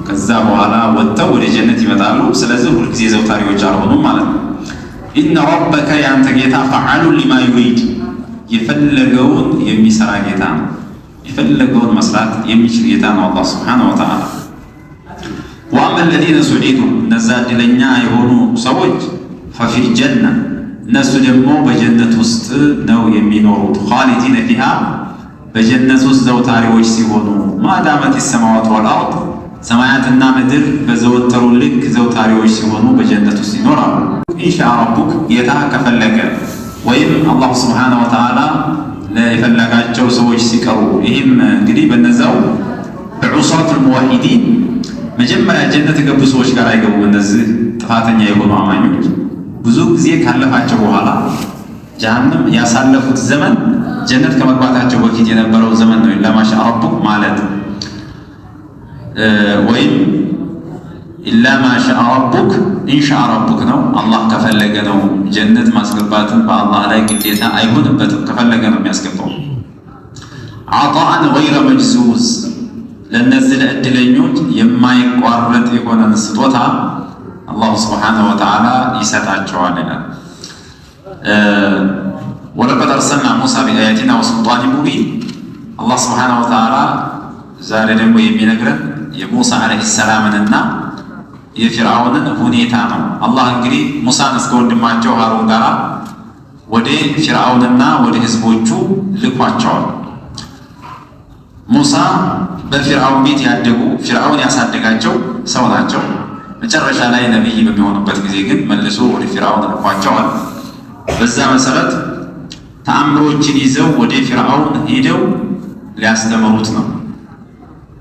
ከዛ በኋላ ወጥተው ወደ ጀነት ይመጣሉ። ስለዚህ ሁልጊዜ ዘውታሪዎች አልሆኑም ማለት ነው። ኢነ ረበከ ያንተ ጌታ ፈዓሉ ሊማ ዩሪድ የፈለገውን የሚሰራ ጌታ ነው። የፈለገውን መስራት የሚችል ጌታ ነው አላህ ሱብሓነሁ ወተዓላ። ወአማ አለዚነ ሱዒዱ እነዛ እድለኛ የሆኑ ሰዎች ፈፊል ጀና እነሱ ደግሞ በጀነት ውስጥ ነው የሚኖሩት። ኻሊዲነ ፊሃ በጀነት ውስጥ ዘውታሪዎች ሲሆኑ ማዳመት ሰማዋት ወልአርድ ሰማያትና ምድር በዘወተሩ ልክ ዘውታሪዎች ሲሆኑ በጀነት ውስጥ ይኖራሉ። ኢንሻ ረቡክ ጌታ ከፈለገ ወይም አላህ ሱብሓነሁ ወተዓላ ለፈለጋቸው ሰዎች ሲቀሩ ይህም እንግዲህ በነዛው በዑሳቱል ሙወሒዲን መጀመሪያ ጀነት የገቡ ሰዎች ጋር አይገቡም። እነዚህ ጥፋተኛ የሆኑ አማኞች ብዙ ጊዜ ካለፋቸው በኋላ ጀሃነም ያሳለፉት ዘመን ጀነት ከመግባታቸው በፊት የነበረው ዘመን ነው። ለማሻ ረቡክ ማለት ወይም ኢላ ማሻ ረቡክ ኢንሻ ረቡክ ነው። አላህ ከፈለገ ነው ጀነት ማስገባትን በአላህ ላይ ግዴታ አይሆንበትም። ከፈለገ ነው የሚያስገባው። ዓጣአን ገይረ መጅዙዝ ለእነዚህ ለእድለኞች የማይቋረጥ የሆነን ስጦታ አላሁ ስብሓነሁ ወተዓላ ይሰጣቸዋል ይላል። ወለቀድ አርሰልና ሙሳ ቢአያቲና ወሱልጣን ሙቢን አላህ ስብሓነሁ ወተዓላ ዛሬ ደግሞ የሚነግረን የሙሳ ዓለይሂ ሰላምንና የፊርዓውንን ሁኔታ ነው። አላህ እንግዲህ ሙሳን እስከ ወንድማቸው ሃሩን ጋር ወደ ፊርዓውንና ወደ ህዝቦቹ ልኳቸዋል። ሙሳ በፊርዓውን ቤት ያደጉ ፊርዓውን ያሳደጋቸው ሰው ናቸው። መጨረሻ ላይ ነቢይ በሚሆኑበት ጊዜ ግን መልሶ ወደ ፊርዓውን ልኳቸዋል። በዛ መሰረት ተአምሮችን ይዘው ወደ ፊርዓውን ሄደው ሊያስተምሩት ነው።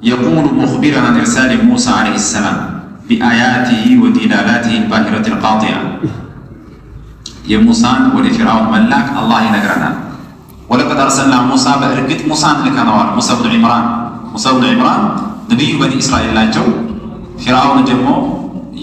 የቁሉ ሙኽቢረን አን ኢርሳሊ ሙሳ ዓለይሂ ሰላም ቢአያቲሂ ወዲላላቲሂ አልባሂረቲ አልቃጢዓ የሙሳን ወደ ፊርዓውን መላክ አላህ ይነግረናል። ወለቀድ አርሰልና ሙሳ በእርግጥ ሙሳን ልከነዋል። ሙሳ ብኑ ዒምራን ነቢዩ በኒ እስራኤል ናቸው። ፊርዓውን ደግሞ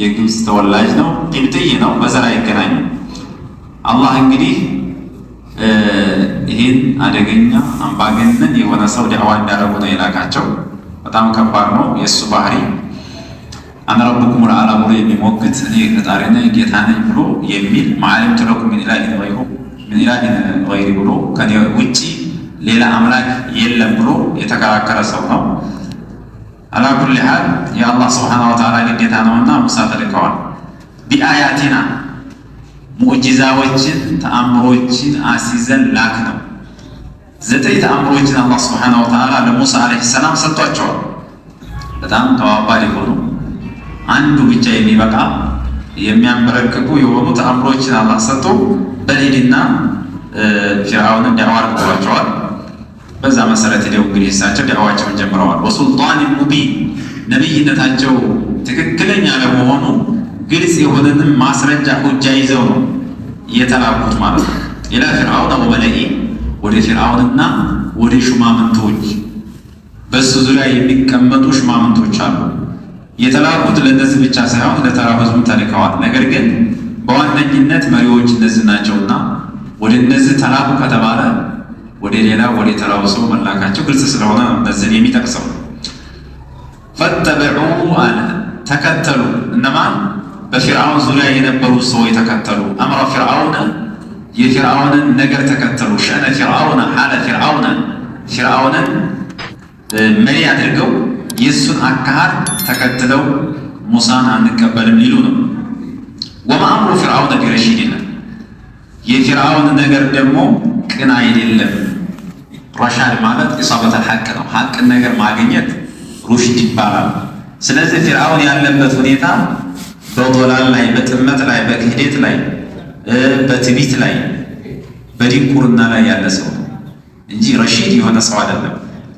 የግብፅ ተወላጅ ነው፣ ቂብጥይ ነው። በዘር አይገናኙ። አላህ እንግዲህ ይህን አደገኛ አምባገነን የሆነ ሰው ዳዕዋ እንዳደረጉ ነው የላካቸው። በጣም ከባድ ነው የእሱ ባህሪ። አነ ረቡኩም ልአዕላ ብሎ የሚሞግት እኔ ፈጣሪ ነኝ ጌታ ነኝ ብሎ የሚል ማዓሊም ተለኩም ምን ኢላሂን ገይሪ ብሎ ከኔ ውጪ ሌላ አምላክ የለም ብሎ የተከራከረ ሰው ነው። አላ ኩሊ ሓል የአላህ ስብሓነሁ ወተዓላ ግዴታ ነውና ሙሳ ተልከዋል። ቢአያቲና ሙዕጂዛዎችን ተአምሮችን አሲዘን ላክ ነው። 9 ተአምሮችን አላህ ስብሓነሁ ወተዓላ ለሙሳ ዓለይሂ ሰላም ሰጥቷቸዋል። በጣም ተዋባድ የሆኑ አንዱ ብቻ የሚበቃ የሚያንበረክኩ የሆኑ ተአምሮችን አላህ ሰጥቶ በሊድና ፊርዓውንን ዳዕዋ አድርገዋቸዋል። በዛ መሰረት ሄደው እንግዲህ እሳቸው ዳዕዋቸውን ጀምረዋል። ወሱልጣን ሙቢን ነቢይነታቸው ትክክለኛ ለመሆኑ ግልጽ የሆነንም ማስረጃ ሁጃ ይዘው ነው የተላኩት ማለት ነው። ኢላ ፊርዓውን ወመለኢ ወደ ፊርዓውንና ወደ ሹማምንቶች በሱ ዙሪያ የሚቀመጡ ሹማምንቶች አሉ። የተላኩት ለነዚህ ብቻ ሳይሆን ለተራው ህዝብ ተልከዋል። ነገር ግን በዋነኝነት መሪዎች እነዚህ ናቸውና ወደ እነዚህ ተላኩ ከተባለ ወደ ሌላ ወደ ተራው ሰው መላካቸው ግልጽ ስለሆነ ነው እነዚህን የሚጠቅሰው። ፈተበዑ አለ ተከተሉ። እነማን? በፊርዓውን ዙሪያ የነበሩ ሰዎች ተከተሉ። አምረ ፊርዓውን የፊርዓውንን ነገር ተከተሉ። ሸእነ ፊርዓውን ሓለ ፊርዓውንን መሪ አድርገው የእሱን አካሃድ ተከትለው ሙሳን አንቀበልም ሊሉ ነው። ወማ አምሩ ፊርዓውን ቢረሺድ ይላል። የፊርዓውን ነገር ደግሞ ቅን አይደለም። ረሻድ ማለት ኢሳበተል ሐቅ ነው። ሐቅን ነገር ማግኘት ሩሽድ ይባላል። ስለዚህ ፊርዓውን ያለበት ሁኔታ በዶላል ላይ፣ በጥመት ላይ፣ በክህደት ላይ፣ በትቢት ላይ፣ በድንቁርና ላይ ያለ ሰው ነው እንጂ ረሺድ የሆነ ሰው አይደለም።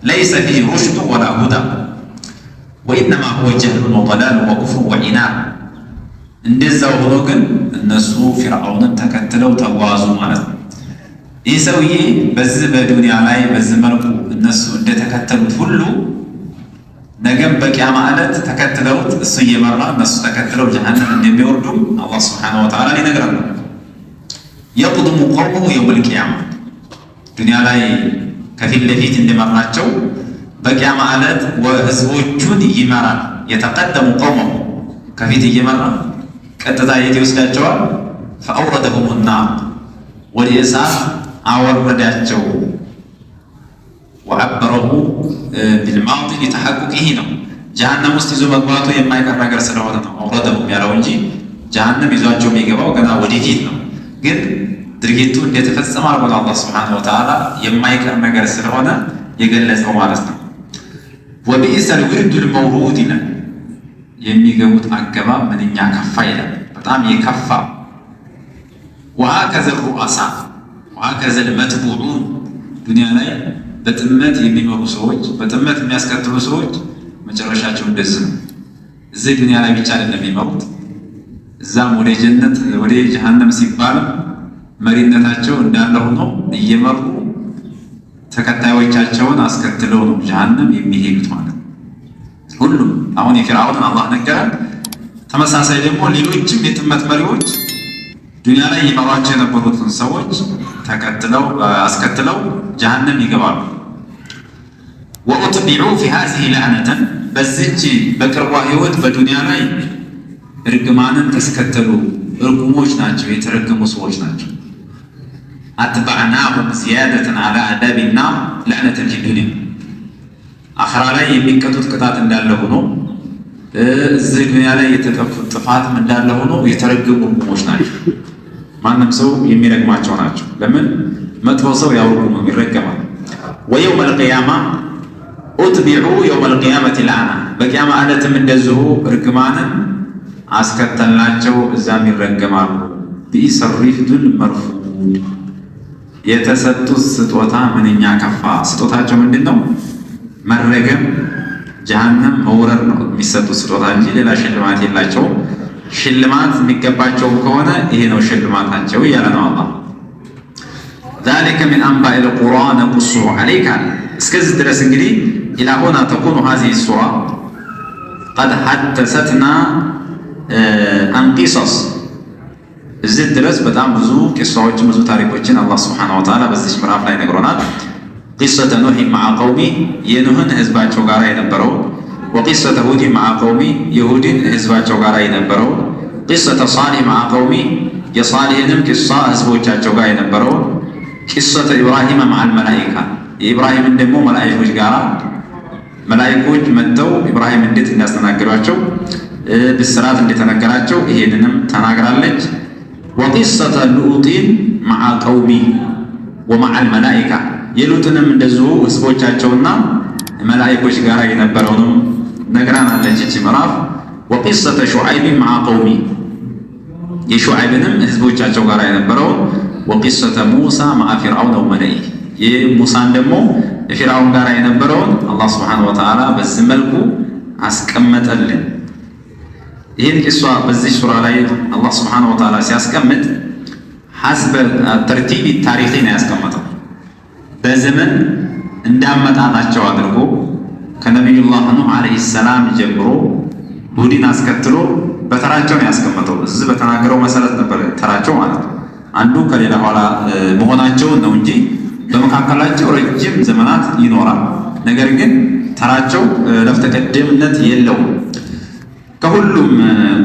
ለይሰ ፊህ ሩሽዱ ወላ ሁዳ ወኢነማ ሁወ ጀህሉን ወደላል ወኩፍሩ ወዒናድ። እንደዛው ሆኖ ግን እነሱ ፊርዓውንን ተከትለው ተጓዙ ማለት ነው። ይህ ሰውዬ በዚህ በዱንያ ላይ በዚህ መልኩ እነሱ እንደተከተሉት ሁሉ ነገም በቂያማ ዕለት ተከትለውት እሱ እየመራ እነሱ ተከትለው ጀሃነም እንደሚወርዱ አላህ ሱብሓነሁ ወተዓላ ይነግራል። የቅድሙ ቀውሙሁ የውመል ቂያማ ዱንያ ላይ ከፊት ለፊት እንደመራቸው በቂያማ ዕለት ህዝቦቹን ይመራል። የተቀደሙ ቀውመሁ ከፊት እየመራ ቀጥታ የት ይወስዳቸዋል? ፈአውረደሁም ናር ወደ እሳት አወረዳቸው። ወዐበረሁ ቢልማዲ ሊተሐቁቂሂ ነው። ጀሃነም ውስጥ ይዞ መግባቱ የማይቀር ነገር ስለሆነ ነው አውረደሁም ያለው እንጂ ጀሃነም ይዟቸው የሚገባው ገና ወደፊት ነው። ግን ድርጊቱ እንደተፈጸመ አልሆነ አላህ ሱብሓነሁ ወተዓላ የማይቀር ነገር ስለሆነ የገለጸው ማለት ነው። ወቢእሰል ውርዱል መውሩድ ይላል። የሚገቡት አገባብ ምንኛ ከፋ ይላል፣ በጣም የከፋ። ወሀከዘ ሩአሳ ወሀከዘ ልመትቡዑን ዱንያ ላይ በጥመት የሚመሩ ሰዎች፣ በጥመት የሚያስከትሉ ሰዎች መጨረሻቸው እንደዚህ ነው። እዚህ ዱንያ ላይ ብቻ አይደለም የሚመሩት፣ እዛም ወደ ጀነት ወደ ጀሃነም ሲባል መሪነታቸው እንዳለ ሆኖ እየመሩ ተከታዮቻቸውን አስከትለው ነው ጀሃነም የሚሄዱት ማለት ነው። ሁሉም አሁን የፊርዓውንን አላህ ነገረን። ተመሳሳይ ደግሞ ሌሎችም የጥመት መሪዎች ዱንያ ላይ ይመሯቸው የነበሩትን ሰዎች ተከትለው አስከትለው ጀሃነም ይገባሉ። ወኡትቢዑ ፊ ሃዚሂ ለዕነተን በዚች በቅርቧ ህይወት በዱንያ ላይ እርግማንን ተስከተሉ። እርጉሞች ናቸው፣ የተረገሙ ሰዎች ናቸው። አትበዕናሁም ዚያደተን ዐላ አዳቢ ናር ለዕነተን ፊ ዱንያ አኸራ ላይ የሚቀጡት ቅጣት እንዳለ ሆኖ እዚህ ዱንያ ላይ የተጠፉት ጥፋትም እንዳለ ሆኖ የተረገሙ እርጉሞች ናቸው። ማንም ሰው የሚረግማቸው ናቸው። ለምን? መጥፎ ሰው ያው እርጉም ይረገማል። ወየውመል ቂያማ ኡትቢዑ የውመል ቂያመቲ ለዕና በቂያማ ዕለትም እንደዚሁ እርግማንን አስከተልናቸው፣ እዛም ይረገማሉ። ቢኢሰ ሪፍዱል መርፉድ የተሰጡት ስጦታ ምንኛ ከፋ። ስጦታቸው ምንድን ነው? መረገም፣ ጀሃነም መውረድ ነው የሚሰጡት ስጦታ እንጂ ሌላ ሽልማት የላቸውም። ሽልማት የሚገባቸው ከሆነ ይሄ ነው ሽልማታቸው እያለ ነው አላህ። ዛሊከ ሚን አንባኢል ቁራ ነቁሱሁ ዐለይከ። እስከዚህ ድረስ እንግዲህ ኢላ ሁና ተኩኑ ሃዚሂ ሱራ ቀድ ሐደሰትና አን ቂሰስ። እዚህ ድረስ በጣም ብዙ ቂሳዎችን ብዙ ታሪኮችን አላህ ሱብሓነሁ ወተዓላ በዚህ ምዕራፍ ላይ ነግሮናል። ቂሰተ ኑሕ መዓ ቀውሚ የኑሕን ህዝባቸው ጋር የነበረው፣ ወቂሰተ ሁድ መዓ ቀውሚ የሁድን ህዝባቸው ጋር የነበረው፣ ቂሰተ ሷሊሕ መዓ ቀውሚ የሷሊሕንም ቂሳ ህዝቦቻቸው ጋር የነበረው፣ ቂሰተ ኢብራሂም መዓል መላኢካ የኢብራሂምን ደግሞ መላኢኮች ጋር መላኢኮች መጥተው ኢብራሂም እንዴት እንዳስተናገዷቸው ብስራት እንደተነገራቸው ይሄንንም ተናግራለች። ወቂሰተ ሉጢን መዓ ቀውሚ ወመዓል መላኢካ የሉጥንም እንደዚሁ ህዝቦቻቸውና መላኢኮች ጋር የነበረውንም ነግራናለች እቺ ምዕራፍ። ወቂሰተ ሹዓይብ መዓ ቀውሚ የሹዓይብንም ህዝቦቻቸው ጋር የነበረውን፣ ወቂሰተ ሙሳ መዓ ፊርዓውን ወመለኢ የሙሳን ደግሞ የፊርዓውን ጋር የነበረውን አላህ ሱብሓነሁ ወተዓላ በዚህ መልኩ አስቀመጠልን። ይህን ቂሷ በዚህ ሱራ ላይ አላህ ሱብሓነሁ ወተዓላ ሲያስቀምጥ ሐስበ ተርቲብ ታሪኺ ነው ያስቀመጠው። በዘመን እንዳመጣጣቸው አድርጎ ከነቢዩላህ ኑህ ዓለይሂ ሰላም ጀምሮ ሁድን አስከትሎ በተራቸው ነው ያስቀመጠው። እዚህ በተናገረው መሰረት ነበር ተራቸው ማለት ነው። አንዱ ከሌላ ኋላ መሆናቸውን ነው እንጂ በመካከላቸው ረጅም ዘመናት ይኖራል። ነገር ግን ተራቸው ለፍተቀደምነት የለውም። ከሁሉም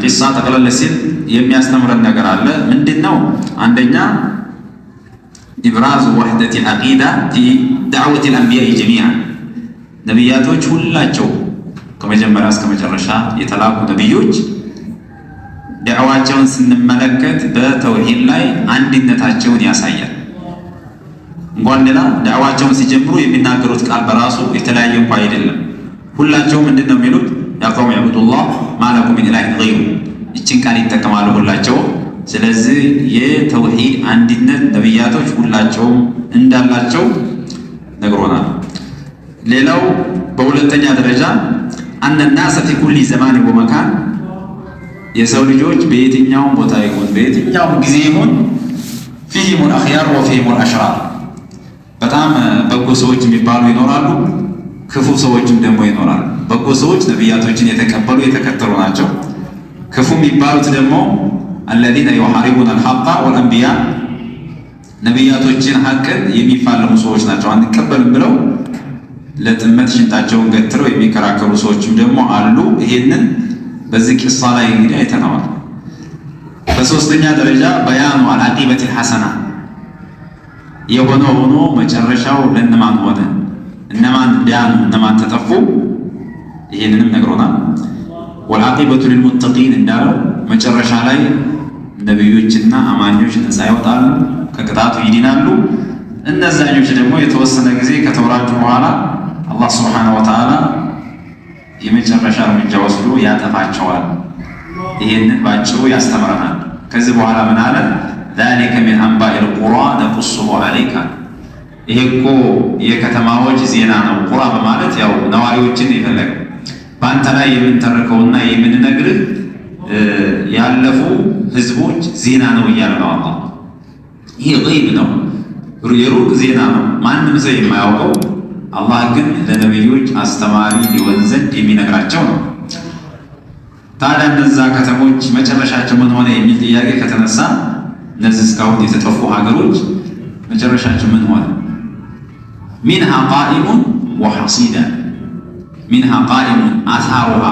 ቂሳ ጠቅለል ሲል የሚያስተምረን ነገር አለ። ምንድነው? አንደኛ ኢብራዝ ወህደት አልዓቂዳ ፊ ዳዕወት አልአንቢያ ጀሚዓን ነቢያቶች ሁላቸው ከመጀመሪያ እስከ መጨረሻ የተላኩ ነቢዮች ዳዕዋቸውን ስንመለከት በተውሂድ ላይ አንድነታቸውን ያሳያል። እንኳን ሌላ ዳዕዋቸውን ሲጀምሩ የሚናገሩት ቃል በራሱ የተለያየ እንኳ አይደለም። ሁላቸው ምንድነው የሚሉት? ያ ቀውም ዕቡዱላህ ማ ለኩም ሚን ኢላሂን ገይሩህ ይችን ቃል ይጠቀማሉ ሁላቸው። ስለዚህ የተውሂድ አንድነት ነቢያቶች ሁላቸውም እንዳላቸው ነግሮናል። ሌላው በሁለተኛ ደረጃ አነ ናሰ ፊ ኩሊ ዘማን ወመካን የሰው ልጆች በየትኛውም ቦታ ይሁን በየትኛውም ጊዜ ይሁን ፊሂሙል አኽያር ወፊሂሙል አሽራር በጣም በጎ ሰዎች የሚባሉ ይኖራሉ፣ ክፉ ሰዎችም ደግሞ ይኖራሉ። በጎ ሰዎች ነቢያቶችን የተቀበሉ የተከተሉ ናቸው። ክፉ የሚባሉት ደግሞ አለዚነ ዩሐሪቡነ አልሐቀ ወልአንቢያ ነቢያቶችን ሐቅን የሚፋለሙ ሰዎች ናቸው። አንቀበልም ብለው ለጥመት ሽንጣቸውን ገትረው የሚከራከሩ ሰዎችም ደግሞ አሉ። ይሄንን በዚህ ቂሳ ላይ እንግዲህ አይተናል። በሶስተኛ ደረጃ በያኑ አልዓቂበት አልሐሰና የሆነው ሆኖ መጨረሻው ለእነማን ሆነ፣ እነማን ዳኑ፣ እነማን ተጠፉ፣ ይሄንንም ነግሮናል። ወልዓቂበቱ ሊልሙተቂን እንዳለው መጨረሻ ላይ ነቢዮችና አማኞች ነፃ ይወጣሉ፣ ከቅጣቱ ይድናሉ። እነዛኞች ደግሞ የተወሰነ ጊዜ ከተወራጁ በኋላ አላህ ሱብሓነሁ ወተዓላ የመጨረሻ እርምጃ ወስዶ ያጠፋቸዋል። ይሄንን ባጭሩ ያስተምረናል። ከዚህ በኋላ ምን አለ? ዛሊከ ሚን አንባኢል ቁራ ነቁሱሁ ዐለይከ። ይሄ እኮ የከተማዎች ዜና ነው። ቁራ በማለት ያው ነዋሪዎችን የፈለገ በአንተ ላይ የምንተርከውና የምንነግርህ ያለፉ ህዝቦች ዜና ነው እያለ ነው አላህ። ይሄ ገይብ ነው፣ የሩቅ ዜና ነው፣ ማንም ሰው የማያውቀው። አላህ ግን ለነቢዮች አስተማሪ ሊሆን ዘንድ የሚነግራቸው ነው። ታዲያ እነዛ ከተሞች መጨረሻቸው ምን ሆነ የሚል ጥያቄ ከተነሳ እነዚህ እስካሁን የተጠፉ ሀገሮች መጨረሻቸው ምን ሆነ? ሚንሃ ቃኢሙን ወሐሲዳ፣ ሚንሃ ቃኢሙን አሳሩሃ